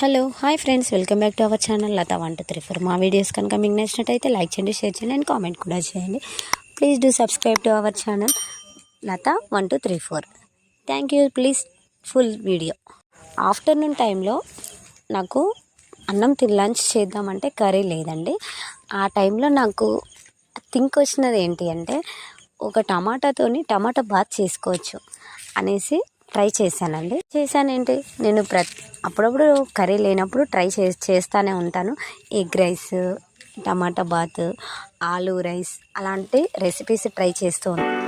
Hello hi friends, welcome back to our channel Lata 1234. మా videos కనుక మీకు నచ్చినట్టయితే లైక్ చేయండి, షేర్ చేయండి అండ్ కామెంట్ కూడా చేయండి. Please do subscribe to our channel Lata 1234. Thank you. Please full video. Afternoon టైంలో నాకు లంచ్ చేద్దామంటే కర్రీ లేదండి. ఆ టైంలో నాకు థింక్ వచ్చినది ఏంటి అంటే, ఒక టమాటా బాత్ చేసుకోవచ్చు అనేసి ట్రై చేశానండి. చేశానేంటి, నేను అప్పుడప్పుడు కర్రీ లేనప్పుడు చేస్తూనే ఉంటాను. ఎగ్ రైస్, టమాటా బాత్, ఆలూ రైస్ అలాంటి రెసిపీస్ ట్రై చేస్తూ ఉంటాను.